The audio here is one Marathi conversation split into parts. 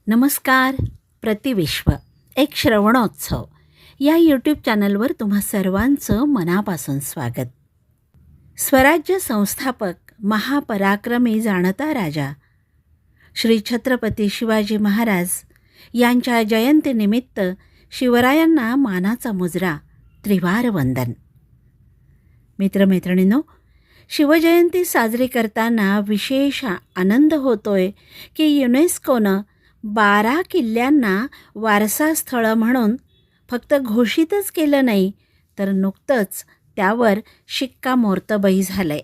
नमस्कार. प्रतिविश्व एक श्रवणोत्सव या यूट्यूब चॅनलवर तुम्हा सर्वांचं मनापासून स्वागत. स्वराज्य संस्थापक महापराक्रमी जाणता राजा श्री छत्रपती शिवाजी महाराज यांच्या जयंतीनिमित्त शिवरायांना मानाचा मुजरा, त्रिवार वंदन. मित्रमैत्रिणींनो, शिवजयंती साजरी करताना विशेष आनंद होतोय की युनेस्कोनं 12 किल्ल्यांना वारसास्थळं म्हणून फक्त घोषितच केलं नाही, तर नुकतंच त्यावर शिक्कामोर्तबही झालं आहे.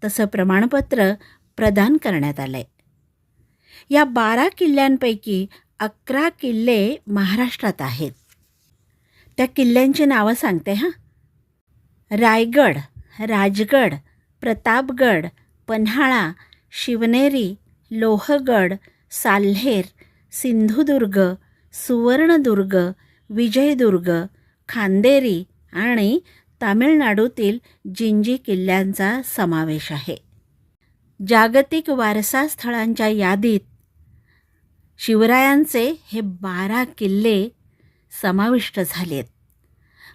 तसं प्रमाणपत्र प्रदान करण्यात आलं आहे. या 12 किल्ल्यांपैकी 11 किल्ले महाराष्ट्रात आहेत. त्या किल्ल्यांची नावं सांगते हां. रायगड, राजगड, प्रतापगड, पन्हाळा, शिवनेरी, लोहगड, साल्हेर, सिंधुदुर्ग, सुवर्णदुर्ग, विजयदुर्ग, खांदेरी आणि तामिळनाडूतील जिंजी किल्ल्यांचा समावेश आहे. जागतिक वारसा स्थळांच्या यादीत शिवरायांचे हे 12 किल्ले समाविष्ट झालेत.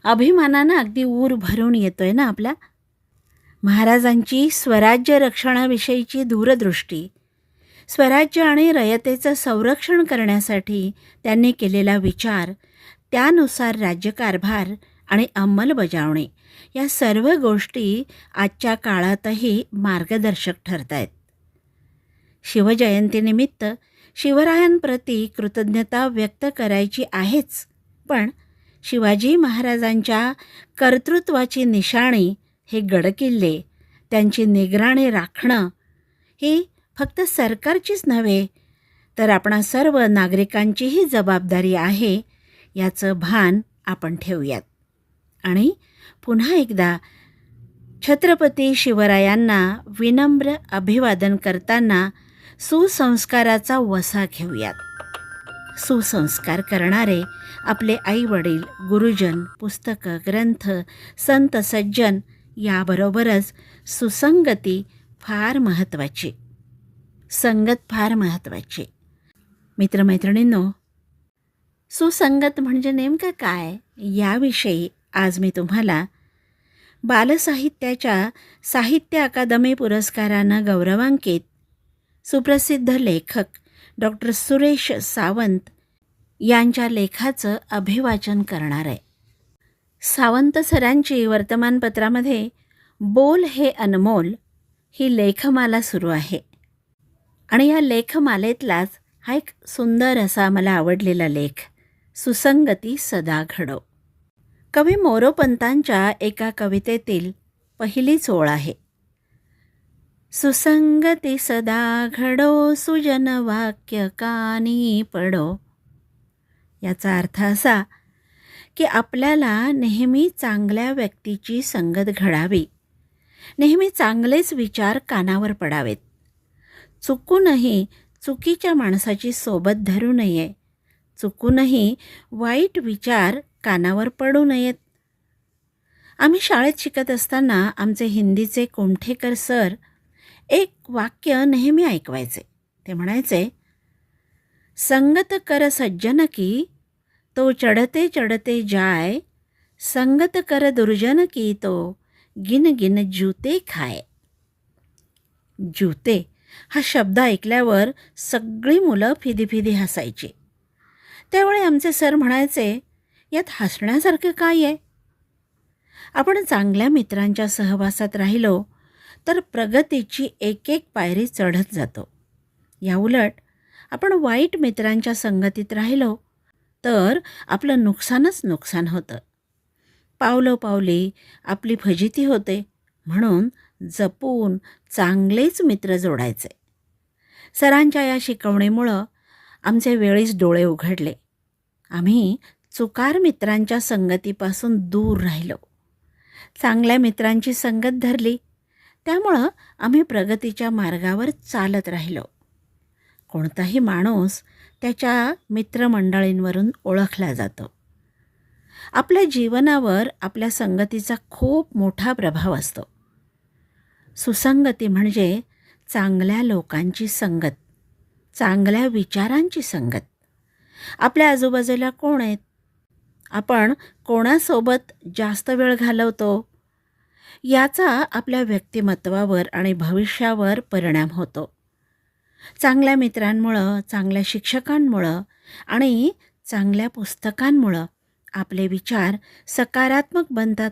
अभिमानानं अगदी ऊर भरून येतोय ना आपल्या. महाराजांची स्वराज्य रक्षणाविषयीची दूरदृष्टी, स्वराज्य आणि रयतेचं संरक्षण करण्यासाठी त्यांनी केलेला विचार, त्यानुसार राज्यकारभार आणि अंमलबजावणी या सर्व गोष्टी आजच्या काळातही मार्गदर्शक ठरत आहेत. शिवजयंतीनिमित्त शिवरायांप्रती कृतज्ञता व्यक्त करायची आहेच, पण शिवाजी महाराजांच्या कर्तृत्वाची निशाणी हे गडकिल्ले, त्यांची निगराणी राखणं ही फक्त सरकारचीच नव्हे, तर आपणा सर्व नागरिकांचीही जबाबदारी आहे, याचं भान आपण ठेवूयात. आणि पुन्हा एकदा छत्रपती शिवरायांना विनम्र अभिवादन करताना सुसंस्काराचा वसा घेऊयात. सुसंस्कार करणारे आपले आईवडील, गुरुजन, पुस्तकं, ग्रंथ, संत सज्जन, याबरोबरच सुसंगती फार महत्त्वाची, संगत फार महत्त्वाची. मित्रमैत्रिणींनो, सुसंगत म्हणजे नेमकं काय, याविषयी आज मी तुम्हाला बालसाहित्याच्या साहित्य अकादमी पुरस्कारानं गौरवांकित सुप्रसिद्ध लेखक डॉक्टर सुरेश सावंत यांच्या लेखाचं अभिवाचन करणार आहे. सावंत सरांची वर्तमानपत्रामध्ये बोल हे अनमोल ही लेखमाला सुरू आहे. आणि या लेखमालेतलाच हा एक सुंदर असा मला आवडलेला लेख, सुसंगती सदा घडो. कवी मोरोपंतांच्या एका कवितेतील पहिलीच ओळ आहे. सुसंगती सदा घडो, सुजन वाक्य कानी पडो. याचा अर्थ असा की आपल्याला नेहमी चांगल्या व्यक्तीची संगत घडावी, नेहमी चांगलेच विचार कानावर पडावेत, चुकूनही चुकीच्या माणसाची सोबत धरू नये, चुकूनही वाईट विचार कानावर पडू नयेत. आम्ही शाळेत शिकत असताना आमचे हिंदीचे कुमठेकर सर एक वाक्य नेहमी ऐकवायचे. ते म्हणायचे, संगत कर सज्जन की तो चढते चढते जाय, संगत कर दुर्जन की तो गिन गिन जूते खाय. जूते हा शब्द ऐकल्यावर सगळी मुलं फिदी हसायची. त्यावेळी आमचे सर म्हणायचे, यात हसण्यासारखं काय आहे? आपण चांगल्या मित्रांच्या सहवासात राहिलो तर प्रगतीची एक एक पायरी चढत जातो. याउलट आपण वाईट मित्रांच्या संगतीत राहिलो तर आपलं नुकसानच नुकसान होतं. पावलोपावली आपली फजिती होते. म्हणून जपून चांगलेच मित्र जोडायचे. सरांच्या या शिकवणीमुळं आमचे वेळीच डोळे उघडले. आम्ही चुकार मित्रांच्या संगतीपासून दूर राहिलो, चांगल्या मित्रांची संगत धरली. त्यामुळं आम्ही प्रगतीच्या मार्गावर चालत राहिलो. कोणताही माणूस त्याच्या मित्रमंडळींवरून ओळखला जातो. आपल्या जीवनावर आपल्या संगतीचा खूप मोठा प्रभाव असतो. सुसंगती म्हणजे चांगल्या लोकांची संगत, चांगल्या विचारांची संगत. आपल्या आजूबाजूला कोण आहेत, आपण कोणासोबत जास्त वेळ घालवतो, याचा आपल्या व्यक्तिमत्वावर आणि भविष्यावर परिणाम होतो. चांगल्या मित्रांमुळं, चांगल्या शिक्षकांमुळं आणि चांगल्या पुस्तकांमुळं आपले विचार सकारात्मक बनतात.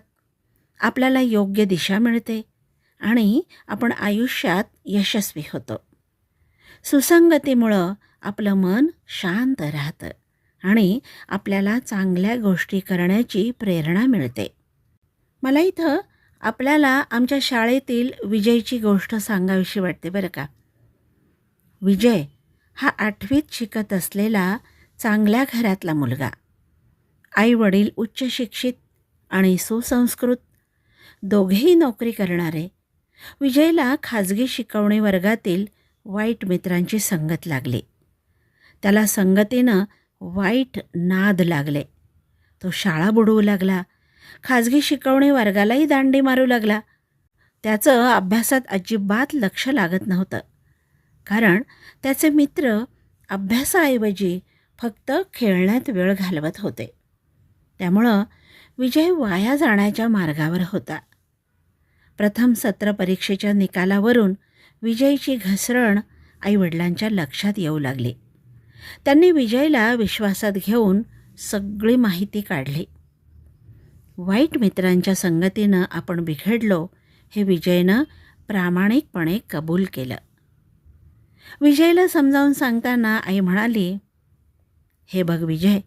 आपल्याला योग्य दिशा मिळते आणि आपण आयुष्यात यशस्वी होतो. सुसंगतीमुळं आपलं मन शांत राहतं आणि आपल्याला चांगल्या गोष्टी करण्याची प्रेरणा मिळते. मला इथं आपल्याला आमच्या शाळेतील विजयची गोष्ट सांगावीशी वाटते बरं का. विजय हा 8वीत शिकत असलेला चांगल्या घरातला मुलगा. आई वडील उच्च शिक्षित आणि सुसंस्कृत, दोघेही नोकरी करणारे. विजयला खाजगी शिकवणी वर्गातील वाईट मित्रांची संगत लागली. त्याला संगतीनं वाईट नाद लागले. तो शाळा बुडवू लागला, खाजगी शिकवणी वर्गालाही दांडी मारू लागला. त्याचं अभ्यासात अजिबात लक्ष लागत नव्हतं, कारण त्याचे मित्र अभ्यासाऐवजी फक्त खेळण्यात वेळ घालवत होते. त्यामुळं विजय वाया जाण्याच्या मार्गावर होता. प्रथम सत्र परीक्षेच्या निकालावरून विजयची घसरण आईवडिलांच्या लक्षात येऊ लागली. त्यांनी विजयला विश्वासात घेऊन सगळी माहिती काढली. वाईट मित्रांच्या संगतीनं आपण बिघडलो हे विजयनं प्रामाणिकपणे कबूल केलं. विजयला समजावून सांगताना आई म्हणाली, "हे बघ विजय,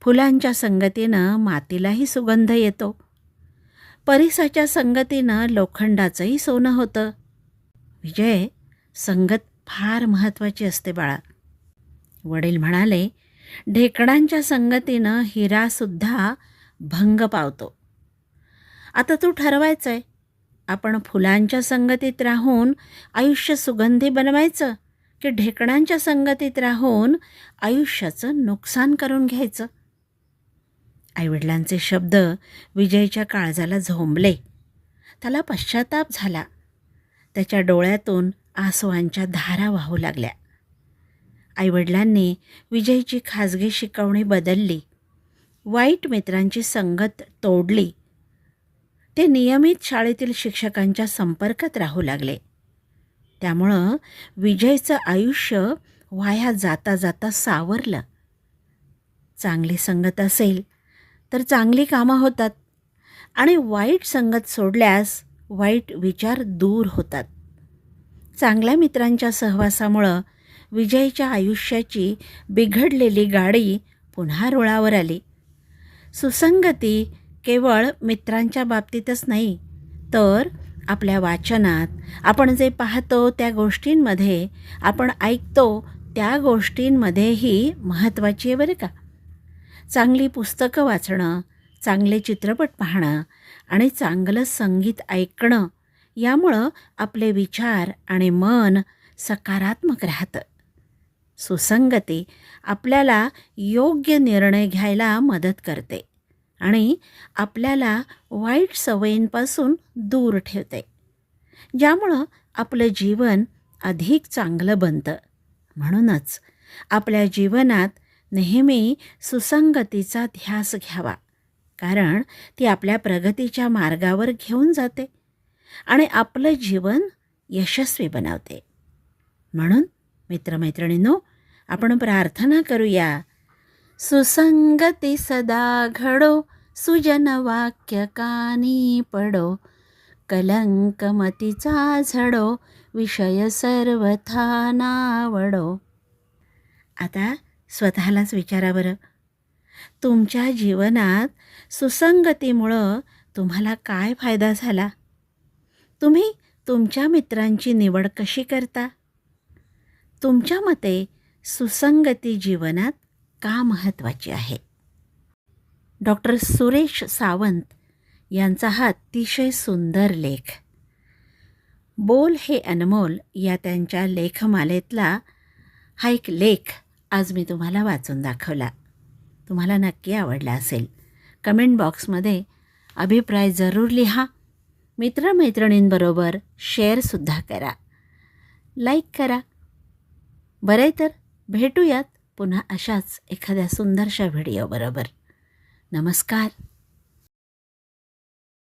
फुलांच्या संगतीनं मातीलाही सुगंध येतो. परिसाच्या संगतीनं लोखंडाचंही सोनं होतं. विजय, संगत फार महत्त्वाची असते बाळा." वडील म्हणाले, "ढेकणांच्या संगतीनं हिरासुद्धा भंग पावतो. आता तू ठरवायचंय, आपण फुलांच्या संगतीत राहून आयुष्य सुगंधी बनवायचं की ढेकणांच्या संगतीत राहून आयुष्याचं नुकसान करून घ्यायचं?" आईवडिलांचे शब्द विजयच्या काळजाला झोंबले. त्याला पश्चाताप झाला. त्याच्या डोळ्यातून आसवांच्या धारा वाहू लागल्या. आईवडिलांनी विजयची खाजगी शिकवणी बदलली, वाईट मित्रांची संगत तोडली. ते नियमित शाळेतील शिक्षकांच्या संपर्कात राहू लागले. त्यामुळं विजयचं आयुष्य वाया जाता जाता सावरलं. चांगली संगत असेल तर चांगली कामं होतात आणि वाईट संगत सोडल्यास वाईट विचार दूर होतात. चांगल्या मित्रांच्या सहवासामुळं विजयच्या आयुष्याची बिघडलेली गाडी पुन्हा रुळावर आली. सुसंगती केवळ मित्रांच्या बाबतीतच नाही, तर आपल्या वाचनात, आपण जे पाहतो त्या गोष्टींमध्ये, आपण ऐकतो त्या गोष्टींमध्येही महत्त्वाची आहे बरं का. चांगली पुस्तकं वाचणं, चांगले चित्रपट पाहणं आणि चांगलं संगीत ऐकणं, यामुळं आपले विचार आणि मन सकारात्मक राहतं. सुसंगती आपल्याला योग्य निर्णय घ्यायला मदत करते आणि आपल्याला वाईट सवयींपासून दूर ठेवते, ज्यामुळं आपलं जीवन अधिक चांगलं बनतं. म्हणूनच आपल्या जीवनात नेहमी सुसंगतीचा ध्यास घ्यावा, कारण ती आपल्या प्रगतीच्या मार्गावर घेऊन जाते आणि आपलं जीवन यशस्वी बनवते. म्हणून मित्रमैत्रिणींनो, आपण प्रार्थना करूया. सुसंगती सदा घडो, सुजन वाक्य कानी पडो, कलंक मतीचा झडो, विषय सर्वथा नावडो. आता स्वतःलाच विचारा बरं, तुमच्या जीवनात सुसंगतीमुळं तुम्हाला काय फायदा झाला? तुम्ही तुमच्या मित्रांची निवड कशी करता? तुमच्या मते सुसंगती जीवनात का महत्त्वाची आहे? डॉक्टर सुरेश सावंत यांचा हा अतिशय सुंदर लेख, बोल हे अनमोल, या त्यांच्या लेखमालेतला हा एक लेख आज मी तुम्हाला वाचून दाखवला. तुम्हाला नक्की आवडला असेल. कमेंट बॉक्समध्ये अभिप्राय जरूर लिहा. मित्रमैत्रिणींबरोबर शेअरसुद्धा करा, लाईक करा. बरे तर भेटूयात पुन्हा अशाच एखाद्या सुंदरशा व्हिडिओबरोबर. नमस्कार.